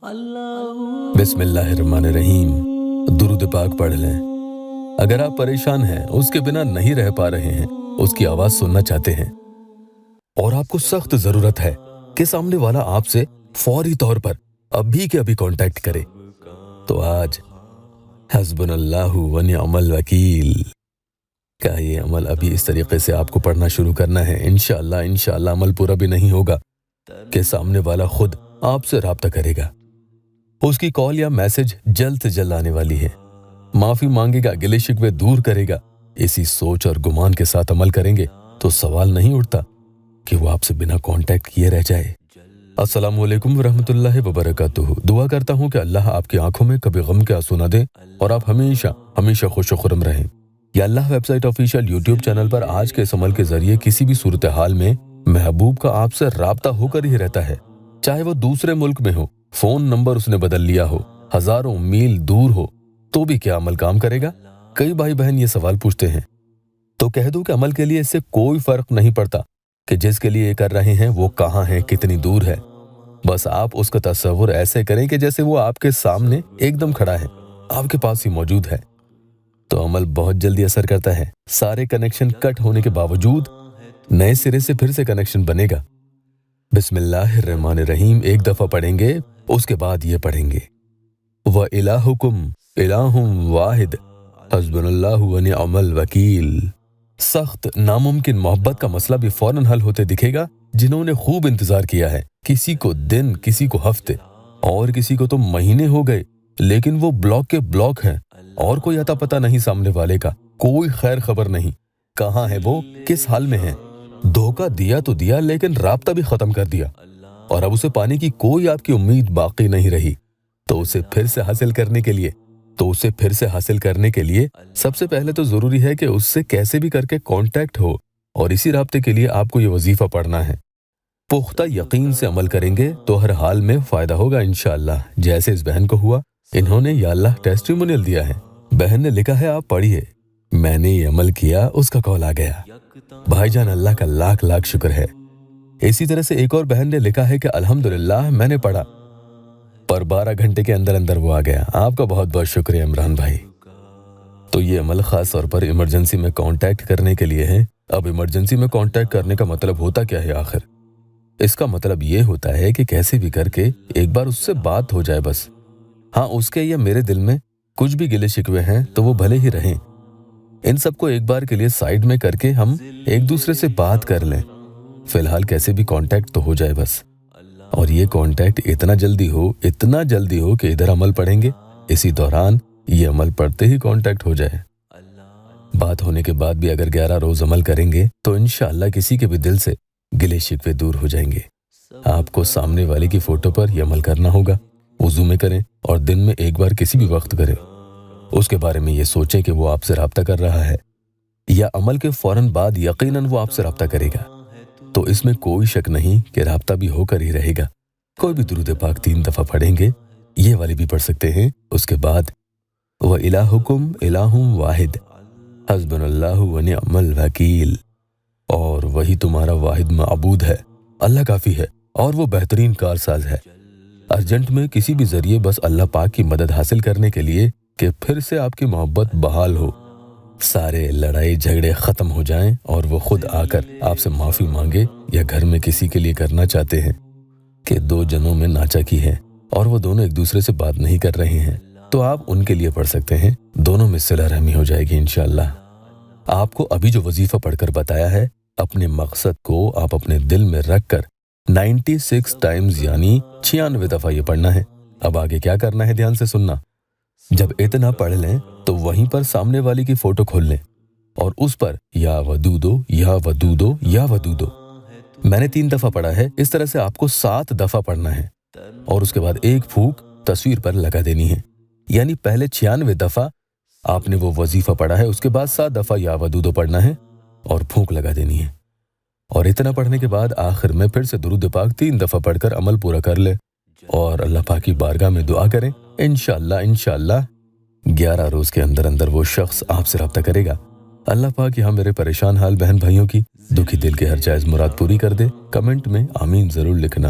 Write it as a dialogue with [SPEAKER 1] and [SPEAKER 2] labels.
[SPEAKER 1] बिस्मिल्लाहिर्रहमानिर्रहीम। दुरूद पाक पढ़ लें। अगर आप परेशान हैं, उसके बिना नहीं रह पा रहे हैं, उसकी आवाज़ सुनना चाहते हैं और आपको सख्त ज़रूरत है कि सामने वाला आपसे फौरी तौर पर अभी के अभी कांटेक्ट करे, तो आज हस्बुनल्लाहु व निअमल वकील का ये अमल अभी इस तरीके से आपको पढ़ना शुरू करना है। इंशाअल्लाह अमल पूरा भी नहीं होगा कि सामने वाला खुद आपसे राब्ता करेगा। उसकी कॉल या मैसेज जल्द से जल्द आने वाली है, माफ़ी मांगेगा, गिले शिकवे दूर करेगा। इसी सोच और गुमान के साथ अमल करेंगे तो सवाल नहीं उठता कि वो आपसे बिना कांटेक्ट किए रह जाए। अस्सलामु अलैकुम वरहमतुल्लाहि वबरकातुहू। दुआ करता हूँ कि अल्लाह आपकी आंखों में कभी गम के आंसू न दे और आप हमेशा हमेशा खुश खुरम रहें। या अल्लाह वेबसाइट ऑफिशियल यूट्यूब चैनल पर आज के इस अमल के जरिए किसी भी सूरत हाल में महबूब का आपसे राब्ता होकर ही रहता है, चाहे वो दूसरे मुल्क में हो, फोन नंबर उसने बदल लिया हो, हजारों मील दूर हो, तो भी क्या अमल काम करेगा? कई भाई बहन ये सवाल पूछते हैं, तो कह दो कि अमल के लिए इससे कोई फर्क नहीं पड़ता कि जिसके लिए ये कर रहे हैं वो कहाँ है, कितनी दूर है। बस आप उसका तस्वुर ऐसे करें कि जैसे वो आपके सामने एकदम खड़ा है, आपके पास ही मौजूद है, तो अमल बहुत जल्दी असर करता है। सारे कनेक्शन कट होने के बावजूद नए सिरे से फिर से कनेक्शन बनेगा। बिस्मिल्लाहिर्रहमानिर्रहीम एक दफा पढ़ेंगे, उसके बाद ये पढ़ेंगे, व इलाहुकुम इलाहुम वाहिद हस्बुनल्लाहु व निअमल वकील। सख्त नामुमकिन मोहब्बत का मसला भी फौरन हल होते दिखेगा। जिन्होंने खूब इंतजार किया है, किसी को दिन, किसी को हफ्ते और किसी को तो महीने हो गए, लेकिन वो ब्लॉक के ब्लॉक हैं और कोई अता पता नहीं सामने वाले का, कोई खैर खबर नहीं, कहाँ है वो, किस हाल में है। धोखा दिया तो दिया, लेकिन राब्ता भी खत्म कर दिया और अब उसे पाने की कोई आपकी उम्मीद बाकी नहीं रही। तो उसे फिर से हासिल करने के लिए सबसे पहले तो जरूरी है कि उससे कैसे भी करके कांटेक्ट हो, और इसी राब्ते के लिए आपको ये वजीफा पढ़ना है। पुख्ता यकीन से अमल करेंगे तो हर हाल में फायदा होगा इंशाअल्लाह। जैसे इस बहन को हुआ, इन्होंने या अल्लाह टेस्टिमोनियल दिया है। बहन ने लिखा है, आप पढ़िए, मैंने ये अमल किया, उसका कॉल आ गया। भाईजान अल्लाह का लाख लाख शुक्र है। इसी तरह से एक और बहन ने लिखा है कि अल्हम्दुलिल्लाह मैंने पढ़ा, पर 12 घंटे के अंदर अंदर वो आ गया। आपका बहुत बहुत शुक्रिया इमरान भाई। तो ये अमल खास तौर पर इमरजेंसी में कांटेक्ट करने के लिए है। अब इमरजेंसी में कांटेक्ट करने का मतलब होता क्या है आखिर? इसका मतलब ये होता है कि कैसे भी करके एक बार उससे बात हो जाए बस। हाँ, उसके या मेरे दिल में कुछ भी गिले शिकवे हैं तो वो भले ही रहें, इन सबको एक बार के लिए साइड में करके हम एक दूसरे से बात कर लें। फिलहाल कैसे भी कांटेक्ट तो हो जाए बस, और ये कांटेक्ट इतना जल्दी हो कि इधर अमल पढ़ेंगे, इसी दौरान ये अमल पढ़ते ही कांटेक्ट हो जाए। बात होने के बाद भी अगर 11 रोज अमल करेंगे तो इंशाअल्लाह किसी के भी दिल से गिले शिकवे दूर हो जाएंगे। आपको सामने वाले की फोटो पर यह अमल करना होगा। वुजू में करें और दिन में एक बार किसी भी वक्त करें। उसके बारे में ये सोचें कि वो आपसे राब्ता कर रहा है, या अमल के फौरन बाद यकीनन वो आपसे राब्ता करेगा, तो इसमें कोई शक नहीं कि राब्ता भी होकर ही रहेगा। कोई भी दुरूद पाक 3 दफा पढ़ेंगे, ये वाली भी पढ़ सकते हैं। उसके बाद व इलाहुकुम इलाहुम वाहिद हस्बुनल्लाहु व निअमल वकील, और वही तुम्हारा वाहिद माबूद है, अल्लाह काफी है और वो बेहतरीन कारसाज है। अर्जेंट में किसी भी जरिए बस अल्लाह पाक की मदद हासिल करने के लिए कि फिर से आपकी मोहब्बत बहाल हो, सारे लड़ाई झगड़े खत्म हो जाएं और वो खुद आकर आपसे माफी मांगे। या घर में किसी के लिए करना चाहते हैं कि 2 जनों में नाचा की है और वो दोनों एक दूसरे से बात नहीं कर रहे हैं, तो आप उनके लिए पढ़ सकते हैं। दोनों में सिला रहमी हो जाएगी इंशाअल्लाह। आपको अभी जो वजीफा पढ़कर बताया है, अपने मकसद को आप अपने दिल में रखकर 96 टाइम्स यानी 96 दफा ये पढ़ना है। अब आगे क्या करना है, ध्यान से सुनना। जब इतना पढ़ लें तो वहीं पर सामने वाली की फोटो खोल लें और उस पर या वदूदो या वदूदो या वदूदो, मैंने 3 दफा पढ़ा है, इस तरह से आपको 7 दफा पढ़ना है और उसके बाद एक फूंक तस्वीर पर लगा देनी है। यानी पहले 96 दफा आपने वो वजीफा पढ़ा है, उसके बाद 7 दफा या वदूदो पढ़ना है और फूंक लगा देनी है। और इतना पढ़ने के बाद आखिर में फिर से दुरूद पाक 3 दफा पढ़कर अमल पूरा कर ले और अल्लाह पाक की बारगाह में दुआ करें। इंशाअल्लाह 11 रोज के अंदर अंदर वो शख्स आपसे राब्ता करेगा। अल्लाह पाक यहाँ मेरे परेशान हाल बहन भाइयों की दुखी दिल के हर जायज मुराद पूरी कर दे। कमेंट में आमीन जरूर लिखना।